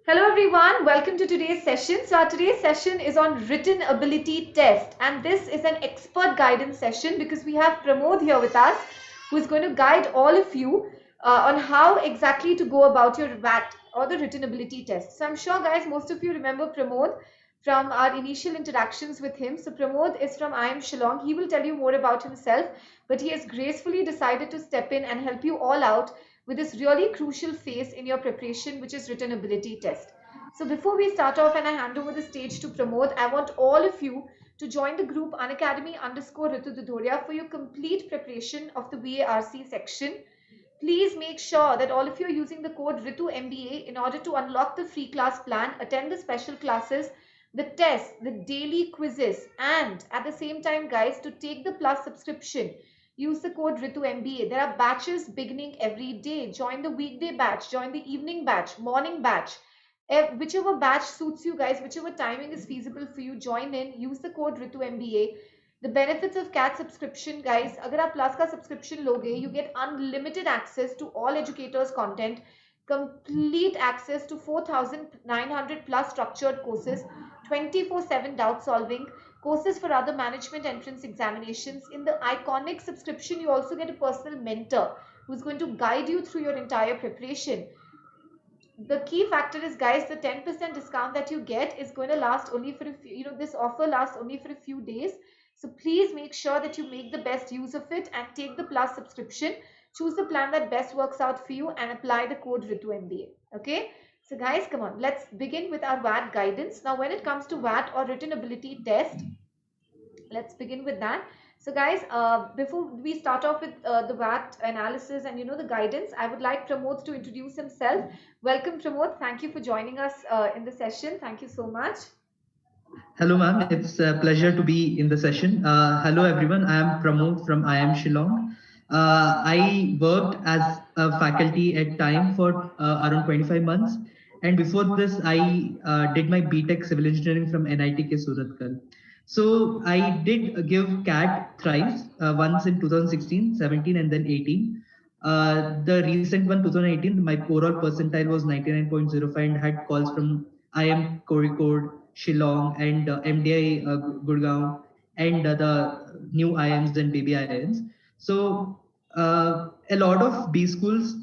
Hello everyone, welcome to today's session. So our today's session is on written ability test, and this is an expert guidance session because we have Pramod here with us who is going to guide all of you on how exactly to go about your WAT or the written ability test. So I'm sure guys most of you remember Pramod from our initial interactions with him. So Pramod is from IIM Shillong. He will tell you more about himself, but he has gracefully decided to step in and help you all out with this really crucial phase in your preparation, which is written ability test. So before we start off and I hand over the stage to Pramod, I want all of you to join the group Unacademy _Ritu Dudhoria for your complete preparation of the VARC section. Please make sure that all of you are using the code Ritu MBA in order to unlock the free class plan, attend the special classes, the tests, the daily quizzes, and at the same time, guys, to take the plus subscription, use the code Ritu MBA. There are batches beginning every day. Join the weekday batch, join the evening batch, morning batch. Whichever batch suits you guys, whichever timing is feasible for you, join in, use the code Ritu MBA. The benefits of CAT subscription, guys, अगर आप plus का subscription लोगे, you get unlimited access to all educators content, complete access to 4,900 plus structured courses, 24/7 doubt solving, courses for other management entrance examinations. In the iconic subscription, you also get a personal mentor who's going to guide you through your entire preparation. The key factor is, guys, the 10% discount that you get is going to last only for a few, this offer lasts only for a few days. So please make sure that you make the best use of it and take the plus subscription. Choose the plan that best works out for you and apply the code Ritu MBA. Okay. So guys, come on, let's begin with our WAT guidance. Now, when it comes to WAT or written ability test, let's begin with that. So guys, before we start off with the WAT analysis and the guidance, I would like Pramod to introduce himself. Welcome Pramod, thank you for joining us in the session. Thank you so much. Hello, ma'am. It's a pleasure to be in the session. Hello, everyone. I am Pramod from IIM Shillong. I worked as a faculty at time for around 25 months. And before this, I did my BTech Civil Engineering from NITK Suratkal. So I did give CAT thrice, once in 2016, 17, and then 18. The recent one, 2018, my overall percentile was 99.05 and had calls from IIM Kozhikode, Shillong, and MDI Gurgaon, and the new IIMs and baby IIMs. So a lot of B schools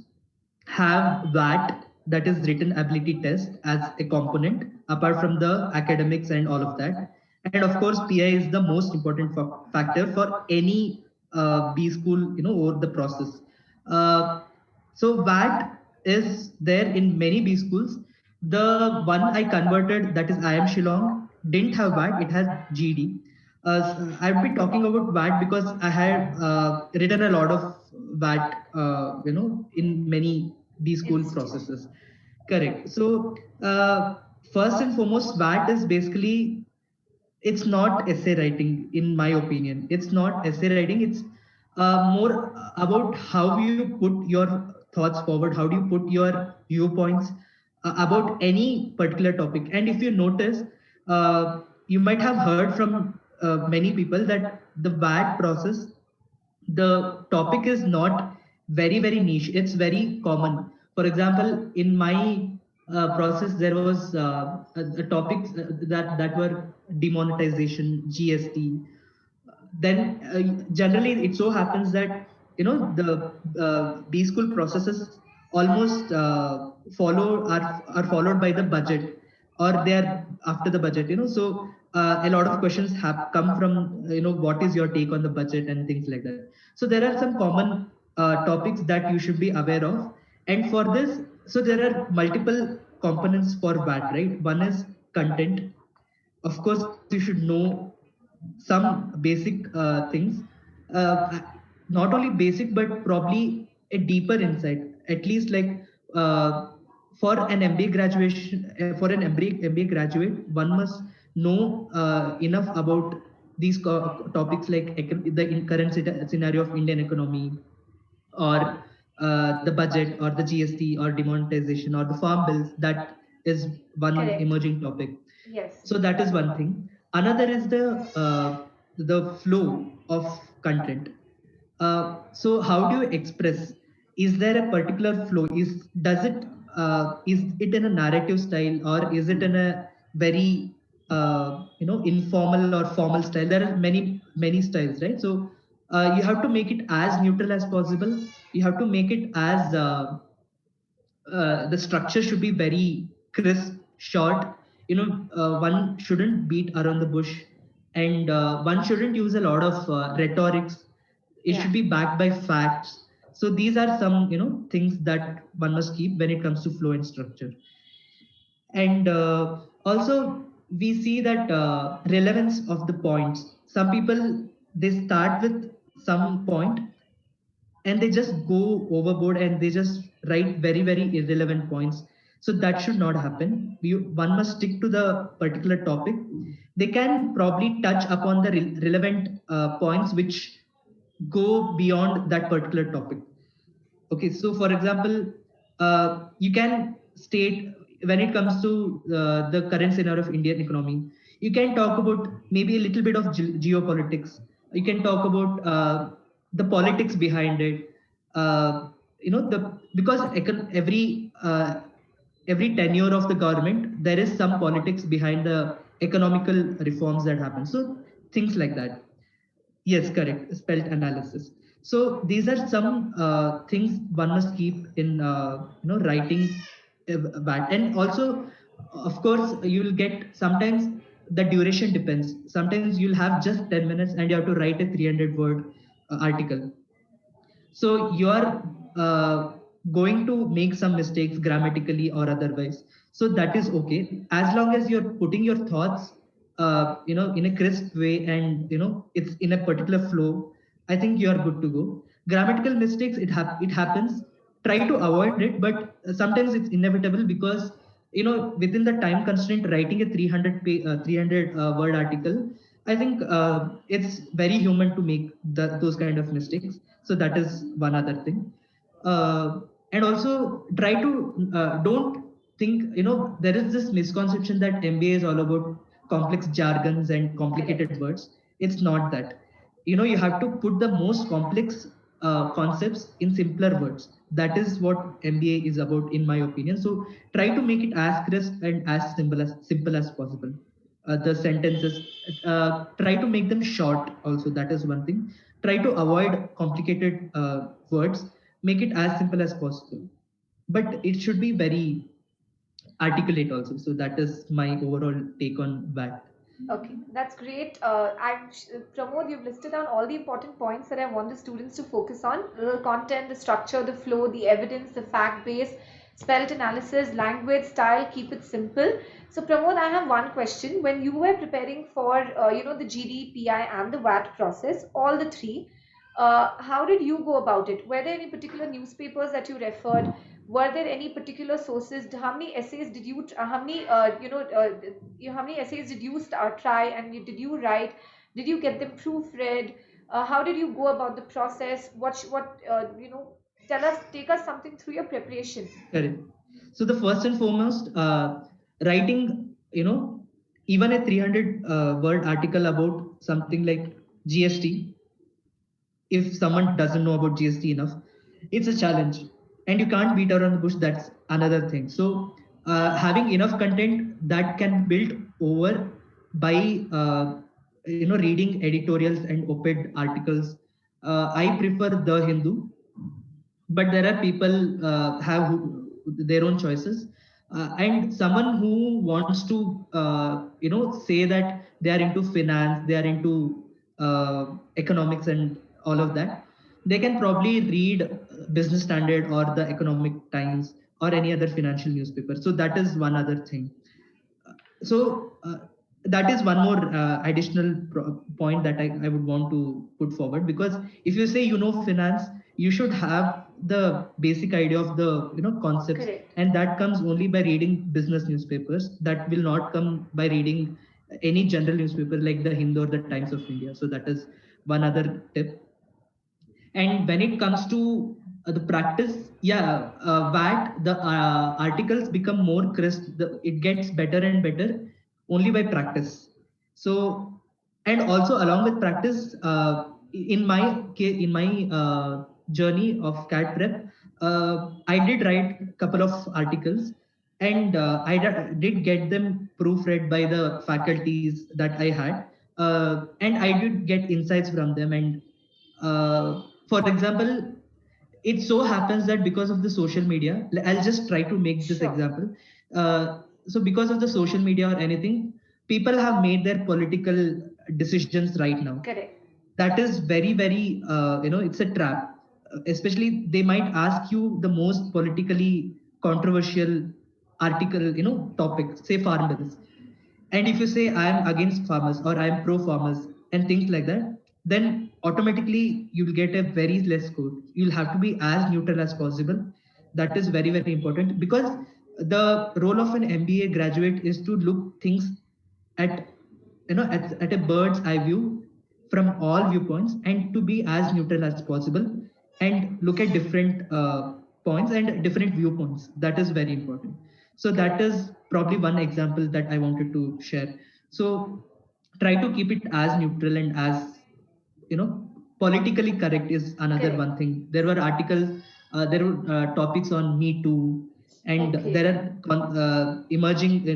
have that, that is written ability test, as a component apart from the academics and all of that. And of course, PI is the most important factor for any B school, over the process. So VAT is there in many B schools. The one I converted, that is IIM Shillong, didn't have VAT, it has GD. I've been talking about VAT because I had written a lot of VAT, in many B school processes. Correct. So first and foremost, VAT is basically, it's not essay writing, in my opinion. It's not essay writing. It's more about how you put your thoughts forward, how do you put your viewpoints about any particular topic. And if you notice, you might have heard from many people that the VAT process, the topic is not very niche, it's very common. For example, in my process, there was topics that were demonetization, GST. Then generally it so happens that the B school processes almost are followed by the budget, or they are after the budget. So a lot of questions have come from what is your take on the budget and things like that. So there are some common topics that you should be aware of. And for this, so there are multiple components for VAT, right? One is content. Of course, you should know some basic things, uh, not only basic but probably a deeper insight, at least like for an MBA graduation, for an MBA graduate, one must know enough about these topics, like the current scenario of Indian economy, or the budget, or the GST, or demonetization, or the farm bills. That is one Correct. emerging topic. Yes. So that is one thing. Another is the flow of content. So how do you express? Is there a particular flow? Does it is it in a narrative style, or is it in a very informal or formal style? There are many styles, right? So you have to make it as neutral as possible. You have to make it as the structure should be very crisp, short. One shouldn't beat around the bush, and one shouldn't use a lot of rhetorics. It should be backed by facts. So these are some things that one must keep when it comes to flow and structure. And also we see that relevance of the points. Some people, they start with some point and they just go overboard and they just write very irrelevant points. So that should not happen. One must stick to the particular topic. They can probably touch upon the relevant points which go beyond that particular topic. Okay, so for example, you can state, when it comes to the current scenario of Indian economy, you can talk about maybe a little bit of geopolitics. You can talk about the politics behind it. Because every tenure of the government, there is some politics behind the economical reforms that happen. So things like that. Yes, correct. Spelt analysis. So these are some things one must keep in writing VAT. And also, of course, you will get sometimes the duration depends. Sometimes you'll have just 10 minutes and you have to write a 300-word article. So you are going to make some mistakes grammatically or otherwise. So that is okay, as long as you're putting your thoughts in a crisp way, and it's in a particular flow. I think you are good to go. Grammatical mistakes, it happens. Try to avoid it, but sometimes it's inevitable, because within the time constraint, writing a 300 word article, I think it's very human to make those kind of mistakes. So that is one other thing. And also try to don't think, there is this misconception that MBA is all about complex jargons and complicated words. It's not that. You have to put the most complex concepts in simpler words. That is what MBA is about, in my opinion. So try to make it as crisp and as simple as possible. The sentences, try to make them short. Also, that is one thing. Try to avoid complicated words. Make it as simple as possible, but it should be very articulate also. So that is my overall take on that. Okay, that's great. Pramod, you've listed down all the important points that I want the students to focus on: the content, the structure, the flow, the evidence, the fact base, spelt analysis, language, style. Keep it simple. So, Pramod, I have one question. When you were preparing for the GD, PI, and the VAT process, all the three, how did you go about it? Were there any particular newspapers that you referred? Were there any particular sources? How many essays did you how many how many essays did you try, and did you write? Did you get them proofread? How did you go about the process? Tell us, take us something through your preparation. Correct. So the first and foremost, writing, even a 300 word article about something like GST, if someone doesn't know about GST enough, it's a challenge, and you can't beat around the bush. That's another thing. So having enough content that can build over by reading editorials and op-ed articles. I prefer The Hindu, but there are people have their own choices. And someone who wants to say that they are into finance, they are into economics and all of that, they can probably read Business Standard or the Economic Times or any other financial newspaper. So that is one other thing. So that is one more additional point that I would want to put forward, because if you say finance, you should have the basic idea of the concepts. Correct. And that comes only by reading business newspapers. That will not come by reading any general newspaper like the Hindu or the Times of India. So that is one other tip. And when it comes to the practice, VAT, the articles become more crisp. It gets better and better only by practice. So, and also along with practice, in my journey of CAT prep, I did write a couple of articles, and did get them proofread by the faculties that I had, and I did get insights from them. And for example, it so happens that because of the social media, I'll just try to make this Sure. example. So because of the social media or anything, people have made their political decisions right now. Correct. That is very very it's a trap. Especially they might ask you the most politically controversial article, topic, say farm bills, and if you say I am against farmers or I am pro farmers and things like that, then automatically you'll get a very less score. You'll have to be as neutral as possible. That is very very important, because the role of an MBA graduate is to look things at at a bird's eye view from all viewpoints, and to be as neutral as possible and look at different points and different viewpoints. That is very important. So that is probably one example that I wanted to share. So try to keep it as neutral and as politically correct is another one thing. There were articles, there were topics on Me Too, and there are emerging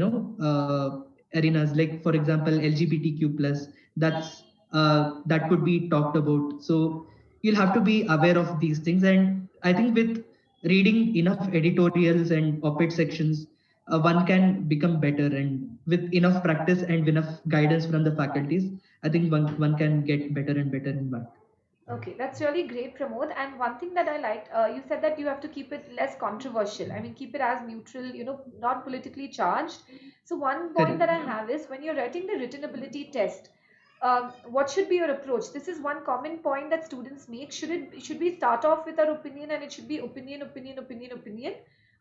arenas, like for example LGBTQ plus. That could be talked about. So you'll have to be aware of these things, and I think with reading enough editorials and op-ed sections, one can become better, and with enough practice and enough guidance from the faculties, I think one can get better and better in that. Okay, that's really great, Pramod. And one thing that I liked, you said that you have to keep it less controversial. I mean, keep it as neutral, not politically charged. So one point that I have is, when you're writing the written ability test, what should be your approach? This is one common point that students make. Should we start off with our opinion, and it should be opinion, opinion, opinion, opinion,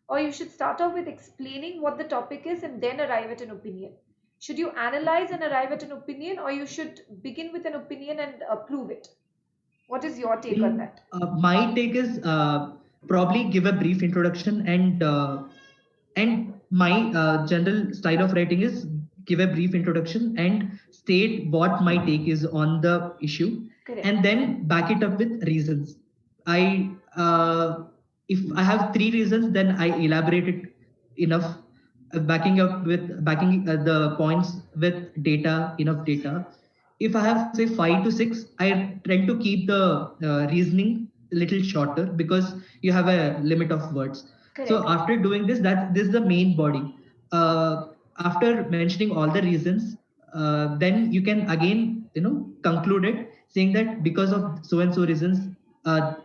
or you should start off with explaining what the topic is and then arrive at an opinion? Should you analyze and arrive at an opinion, or you should begin with an opinion and prove it? What is your take on that? My take is probably give a brief introduction, and my general style of writing is give a brief introduction and state what my take is on the issue. Correct. And then back it up with reasons. I If I have 3 reasons, then I elaborate it enough, backing the points with data, enough data. If I have say 5 to 6, I tend to keep the reasoning a little shorter, because you have a limit of words. Correct. So after doing this, this is the main body. After mentioning all the reasons, then you can again conclude it, saying that because of so and so reasons,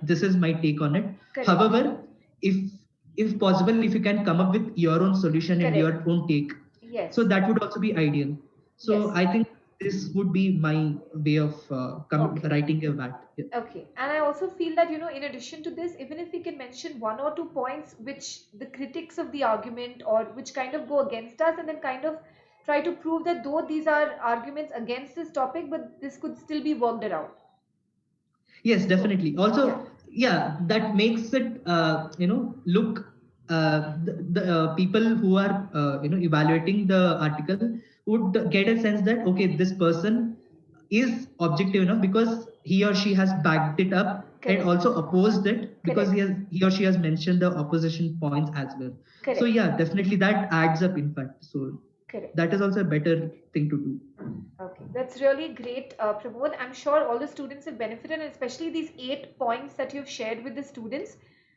this is my take on it. Correct. However, if possible, if you can come up with your own solution and your own take, yes, so that would also be ideal. So yes, I think this would be my way of writing a WAT. Yeah. Okay, and I also feel that, in addition to this, even if we can mention 1 or 2 points which the critics of the argument, or which kind of go against us, and then kind of try to prove that though these are arguments against this topic, but this could still be worked around. Yes, definitely. Also, yeah, that makes it look, the people who are evaluating the article would get a sense that, okay, this person is objective enough because he or she has backed it up. Correct. And also opposed it, because he or she has mentioned the opposition points as well. Correct. So yeah, definitely that adds up, in fact. So correct, that is also a better thing to do. Okay, that's really great, Pramod. I'm sure all the students have benefited, and especially these 8 points that you've shared with the students.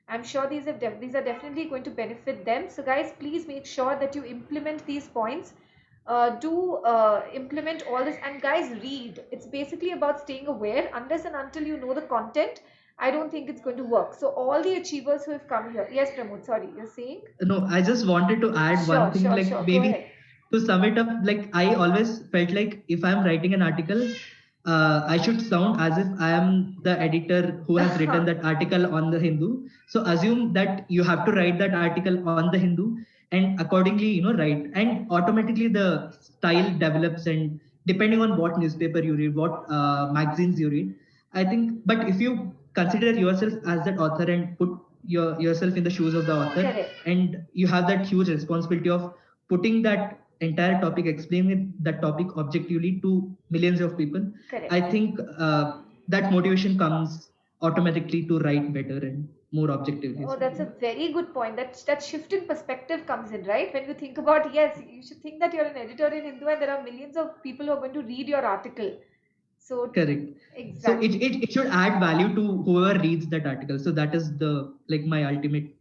I'm sure these are definitely going to benefit them. So guys, please make sure that you implement these points. Implement all this, and guys, read. It's basically about staying aware. Unless and until you know the content, I don't think it's going to work. So all the achievers who have come here, yes, Pramod, sorry, you're saying? No, I just wanted to add one thing, maybe to sum it up. Like, I always felt like if I'm writing an article, I should sound as if I am the editor who has written that article on the Hindu. So assume that you have to write that article on the Hindu, and accordingly, write, and automatically the style develops. And depending on what newspaper you read, what magazines you read, I think. But if you consider yourself as that author and put yourself in the shoes of the author, correct, and you have that huge responsibility of putting that entire topic, explaining that topic objectively to millions of people, correct, I think that motivation comes automatically to write better. And more objectively. Oh, that's a very good point. That shift in perspective comes in, right? When you think about, yes, you should think that you're an editor in Hindu and there are millions of people who are going to read your article. So Correct. So exactly. it should add value to whoever reads that article. So that is the like my ultimate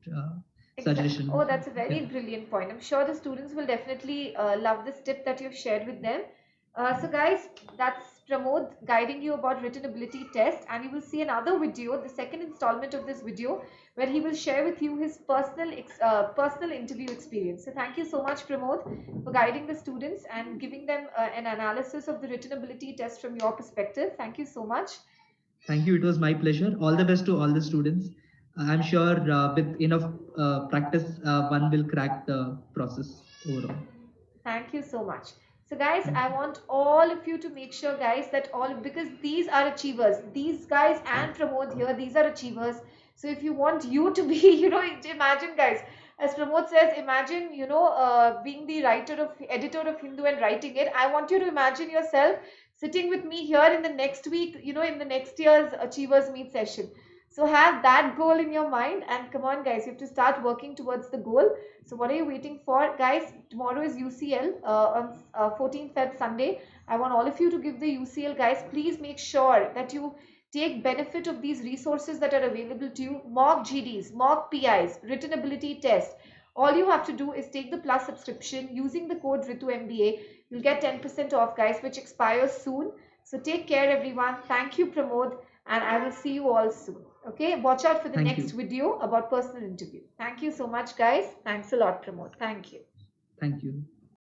Exactly. Oh, suggestion. that's a Yeah. very brilliant point. I'm sure the students will definitely love this tip that you've shared with them. So guys, that's Pramod guiding you about written ability test, and you will see another video, the second installment of this video, where he will share with you his personal interview experience. So thank you so much, Pramod, for guiding the students and giving them an analysis of the written ability test from your perspective. Thank you so much. Thank you. It was my pleasure. All the best to all the students. I'm sure with enough practice, one will crack the process overall. Thank you so much. So guys, I want all of you to make sure guys that because these are achievers. These guys and Pramod here, these are achievers. So if you want you to be, imagine guys, as Pramod says, imagine, being the editor of Hindu and writing it. I want you to imagine yourself sitting with me here in the next week, in the next year's Achievers Meet session. So have that goal in your mind and come on guys, you have to start working towards the goal. So what are you waiting for? Guys, tomorrow is UCL on 14th Feb Sunday. I want all of you to give the UCL guys. Please make sure that you take benefit of these resources that are available to you. Mock GDs, mock PIs, written ability test. All you have to do is take the Plus subscription using the code Ritu MBA. You'll get 10% off guys, which expires soon. So take care everyone. Thank you Pramod, and I will see you all soon. Okay, watch out for the Thank next you. video about personal interview. Thank you so much guys. Thanks a lot Pramod. Thank you. Thank you.